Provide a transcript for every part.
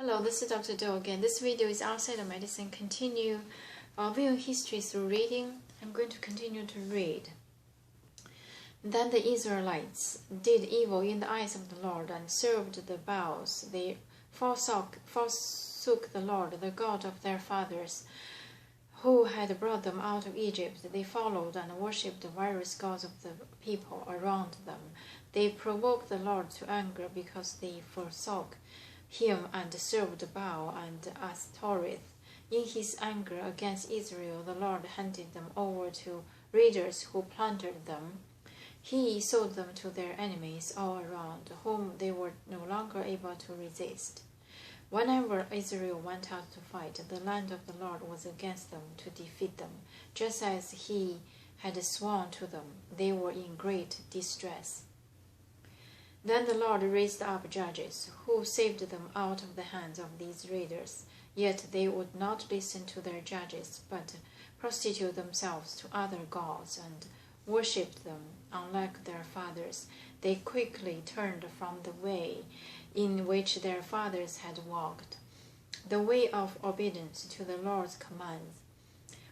Hello, this is Dr. Do again. This video is outside of medicine. Continue viewing history through reading. I'm going to continue to read. Then the Israelites did evil in the eyes of the Lord and served the Baals. They forsook the Lord, the God of their fathers, who had brought them out of Egypt. They followed and worshipped the various gods of the people around them. They provoked the Lord to anger because they forsook him and served Baal and Ashtoreth. In his anger against Israel, the Lord handed them over to raiders who plundered them. He sold them to their enemies all around, whom they were no longer able to resist. Whenever Israel went out to fight, the land of the Lord was against them to defeat them, just as he had sworn to them. They were in great distress. Then the Lord raised up judges, who saved them out of the hands of these raiders. Yet they would not listen to their judges, but prostituted themselves to other gods and worshipped them. Unlike their fathers, they quickly turned from the way in which their fathers had walked, the way of obedience to the Lord's commands.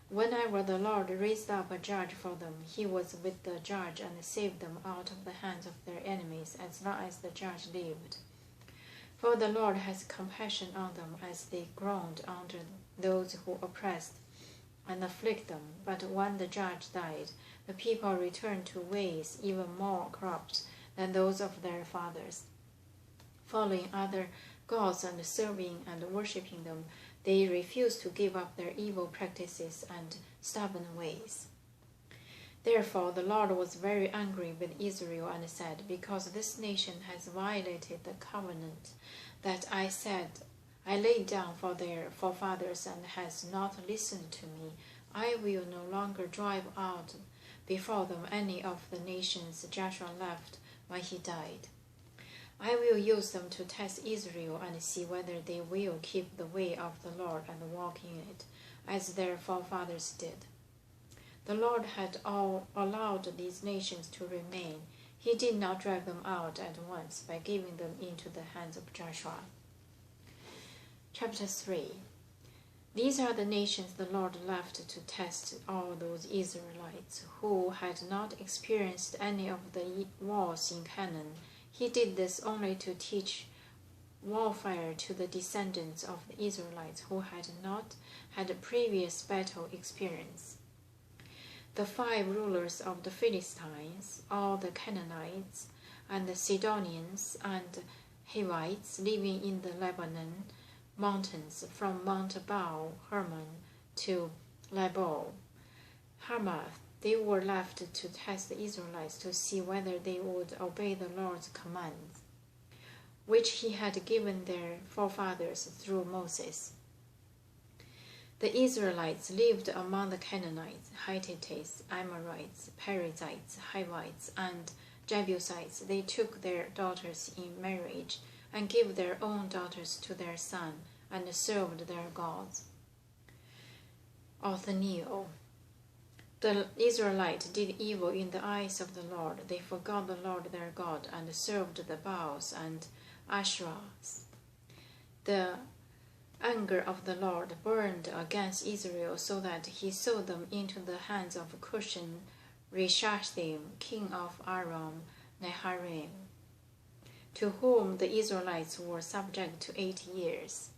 Whenever the Lord raised up a judge for them, he was with the judge and saved them out of the hands of their enemies as long as the judge lived. For the Lord has compassion on them as they groaned under those who oppressed and afflict them. But when the judge died, the people returned to ways even more corrupt than those of their fathers. Following other gods and serving and worshipping them, they refused to give up their evil practices and stubborn ways. Therefore the Lord was very angry with Israel and said, "Because this nation has violated the covenant that I laid down for their forefathers and has not listened to me, I will no longer drive out before them any of the nations Joshua left when he died. I will use them to test Israel and see whether they will keep the way of the Lord and walk in it, as their forefathers did." The Lord had allowed these nations to remain. He did not drive them out at once by giving them into the hands of Joshua. Chapter 3. These are the nations the Lord left to test all those Israelites who had not experienced any of the wars in Canaan. He did this only to teach warfare to the descendants of the Israelites who had not had previous battle experience. The 5 rulers of the Philistines, all the Canaanites, and the Sidonians and Hivites living in the Lebanon mountains, from Mount Baal Hermon to Lebo Hamath, they were left to test the Israelites to see whether they would obey the Lord's commands, which he had given their forefathers through Moses. The Israelites lived among the Canaanites, Hittites, Amorites, Perizzites, Hivites, and Jebusites. They took their daughters in marriage and gave their own daughters to their son and served their gods. Othniel. The Israelites did evil in the eyes of the Lord. They forgot the Lord their God and served the Baals and Asherahs. The anger of the Lord burned against Israel so that he sold them into the hands of Cushan Rishathaim, king of Aram Naharaim, to whom the Israelites were subject to 8 years.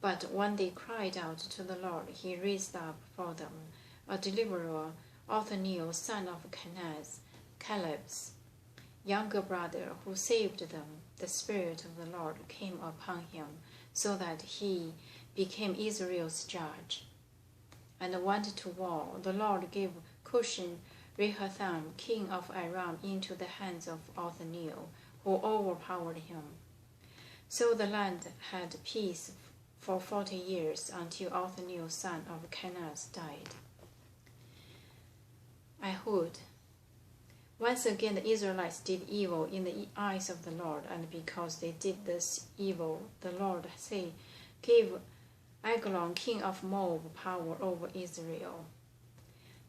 But when they cried out to the Lord, he raised up for them a deliverer, Othniel, son of Kenaz, Caleb's younger brother, who saved them. The Spirit of the Lord came upon him, so that he became Israel's judge and went to war. The Lord gave Cushan Rishathaim, king of Aram, into the hands of Othniel, who overpowered him. So the land had peace for 40 years until Othniel, son of Kenaz, died. Ehud. Once again the Israelites did evil in the eyes of the Lord, and because they did this evil, the Lord gave Eglon, king of Moab, power over Israel,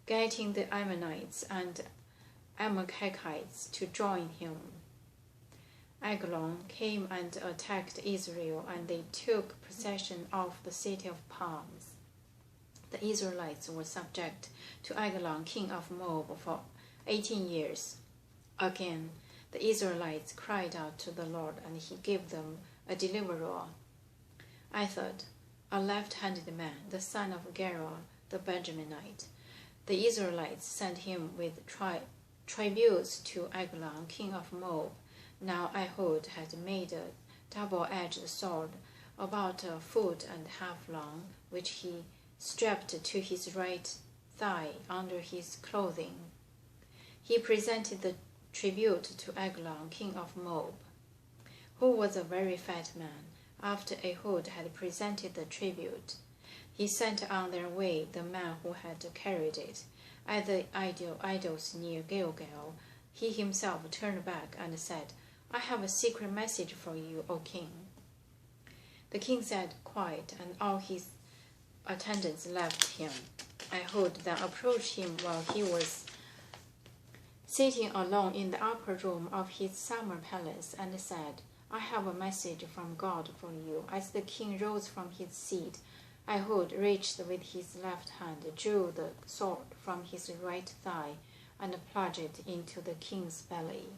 getting the Ammonites and Amalekites to join him. Eglon came and attacked Israel, and they took possession of the city of palms. The Israelites were subject to Eglon, king of Moab, for 18 years. Again, the Israelites cried out to the Lord, and he gave them a deliverer, Ephod, a left-handed man, the son of Gera the Benjaminite. The Israelites sent him with tributes to Eglon, king of Moab. Now Ehud had made a double-edged sword about a foot and a half long, which he strapped to his right thigh under his clothing. He presented the tribute to Eglon, king of Moab, who was a very fat man. After Ehud had presented the tribute, he sent on their way the man who had carried it. At the idols near Gilgal, he himself turned back and said, I have a secret message for you, O king. The king said, Quiet, and all his attendants left him. Ehud then approached him while he was sitting alone in the upper room of his summer palace, and said, I have a message from God for you. As the king rose from his seat, Ehud reached with his left hand, drew the sword from his right thigh, and plunged it into the king's belly.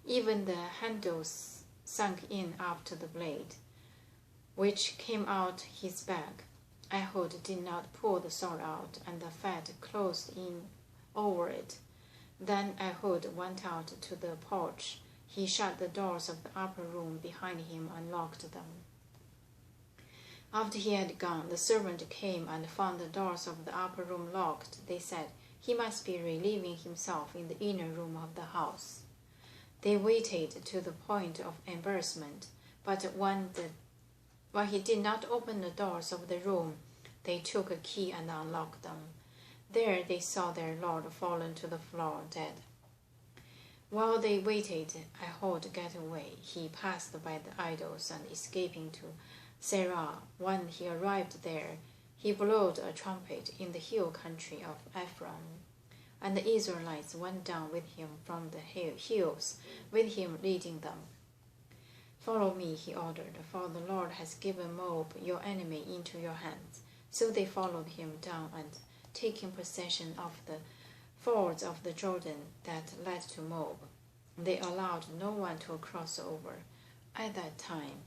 Even the handles sunk in after the blade, which came out his back. Ehud did not pull the sword out, and the fat closed in over it. Then Ehud went out to the porch. He shut the doors of the upper room behind him and locked them. After he had gone, the servant came and found the doors of the upper room locked. They said, He must be relieving himself in the inner room of the house. They waited to the point of embarrassment, but when he did not open the doors of the room, they took a key and unlocked them. There they saw their lord fallen to the floor dead. While they waited, Ehud got away. He passed by the idols and escaping to Serah. When he arrived there, he blew a trumpet in the hill country of Ephraim, and the Israelites went down with him from the hills, with him leading them. Follow me, he ordered, for the Lord has given Moab, your enemy, into your hands. So they followed him down, and taking possession of the fords of the Jordan that led to Moab, they allowed no one to cross over. At that time,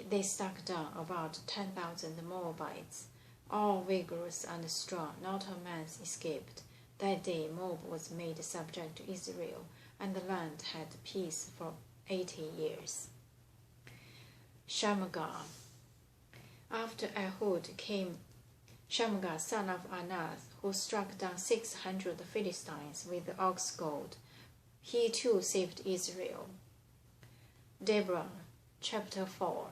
they struck down about 10,000 Moabites, all vigorous and strong. Not a man escaped. That day Moab was made subject to Israel, and the land had peace for 80 years. Shamgar. After Ehud came Shamgar, son of Anath, who struck down 600 Philistines with the ox goad. He too saved Israel. Deborah, chapter 4.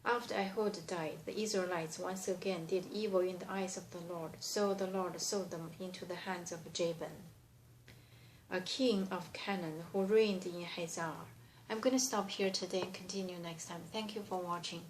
After Ehud died, the Israelites once again did evil in the eyes of the Lord, so the Lord sold them into the hands of Jabin, a king of Canaan, who reigned in Hazar. I'm going to stop here today and continue next time. Thank you for watching.